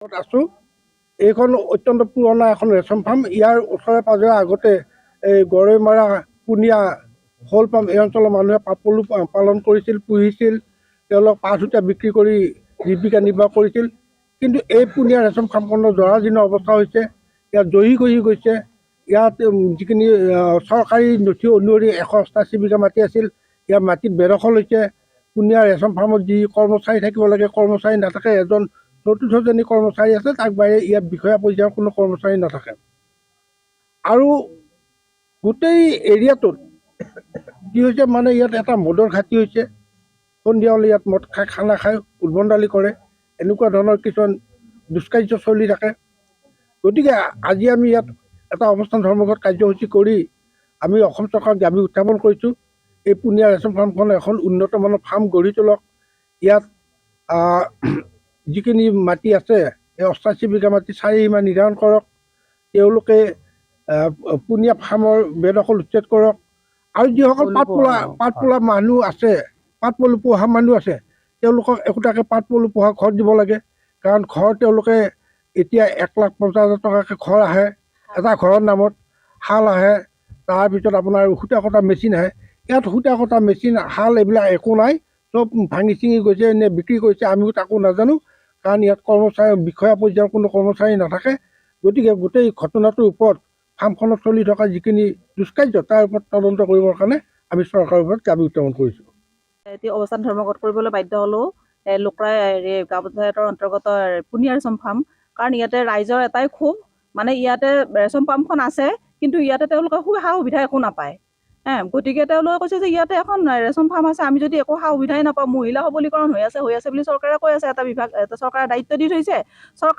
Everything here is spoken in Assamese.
আছোঁ। এইখন অত্যন্ত পুৰণা এখন ৰেচম ফাৰ্ম। ইয়াৰ ওচৰে পাঁজৰে আগতে এই গৰৈমাৰা, পুনিয়া, শ'ল পাম এই অঞ্চলৰ মানুহে পাট পলু পালন কৰিছিল, পুহিছিল। তেওঁলোক পাট সূতা বিক্ৰী কৰি জীৱিকা নিৰ্বাহ কৰিছিল। কিন্তু এই পুনিয়া ৰেচম ফাৰ্মখনৰ জৰাজীৰ্ণ অৱস্থা হৈছে। ইয়াত জহি খহি গৈছে। ইয়াত যিখিনি চৰকাৰী নথি অনুসৰি 188 বিঘা মাটি আছিল, ইয়াৰ মাটিত বেদখল হৈছে। পুনিয়া ৰেচম ফাৰ্মত যি কৰ্মচাৰী থাকিব লাগে কৰ্মচাৰী নাথাকে। এজন চতুৰ্থজনী কৰ্মচাৰী আছে, তাক বাহিৰে ইয়াত বিষয়া পৰ্যায়ৰ কোনো কৰ্মচাৰী নাথাকে। আৰু গোটেই এৰিয়াটোত কি হৈছে মানে ইয়াত এটা মদৰ ঘাটি হৈছে। সন্ধিয়া হ'লে ইয়াত মদ খাই খানা খাই উদ্ভণ্ডালি কৰে। এনেকুৱা ধৰণৰ কিছুমান দুষ্কাৰ্য চলি থাকে। গতিকে আজি আমি ইয়াত এটা অৱস্থান ধৰ্মঘট কাৰ্যসূচী কৰি আমি অসম চৰকাৰক দাবী উত্থাপন কৰিছোঁ, এই পুনিয়া ৰেচম ফাৰ্মখন এখন উন্নত মানৰ ফাৰ্ম গঢ়ি তোলক। ইয়াত যিখিনি মাটি আছে এই 88 বিঘা মাটি 4 সীমা নিৰ্ধাৰণ কৰক। তেওঁলোকে পুনিয়া ফাৰ্মৰ বেদখল উচ্ছেদ কৰক। আৰু যিসকল পাট পোলা মানুহ আছে, পাট পলু পোহা মানুহ আছে, তেওঁলোকক একোটাকৈ পাট পলু পোহা ঘৰ দিব লাগে। কাৰণ ঘৰ তেওঁলোকে এতিয়া 1,50,000 টকাকৈ ঘৰ আহে। এটা ঘৰৰ নামত শাল আহে, তাৰপিছত আপোনাৰ সূতা কটা মেচিন আহে। ইয়াত সূতা কটা মেচিন, শাল এইবিলাক একো নাই। চব ভাঙি চিঙি গৈছে, নে বিক্ৰী কৰিছে আমিও তাকো নাজানো। কাৰণ ইয়াত কৰ্মচাৰী বিষয়া পৰ্যায়ৰ কোনো কৰ্মচাৰী নাথাকে। গতিকে গোটেই ঘটনাটোৰ ওপৰত ফাৰ্মখনত চলি থকা যিখিনি দুষ্কাৰ্য তাৰ ওপৰত তদন্ত কৰিবৰ কাৰণে আমি চৰকাৰৰ ওপৰত দাবী উত্থাপন কৰিছোঁ। এতিয়া অৱস্থান ধৰ্মঘট কৰিবলৈ বাধ্য হ'লোঁ লোকৰাই গাঁও পঞ্চায়তৰ অন্তৰ্গত পুনিয়া ৰেচম ফাৰ্ম। কাৰণ ইয়াতে ৰাইজৰ এটাই ক্ষোভ, মানে ইয়াতে ৰেচম ফাৰ্মখন আছে কিন্তু ইয়াতে তেওঁলোকে সা সুবিধা একো নাপায়। গতিকে তেওঁলোকে কৈছে যে ইয়াতে এখন ৰেচম ফাৰ্ম আছে, আমি যদি একো সা সুবিধাই নাপাওঁ, মহিলা সবলীকৰণ হৈ আছে বুলি চৰকাৰে কৈ আছে। এটা বিভাগ চৰকাৰে দায়িত্ব দি থৈছে।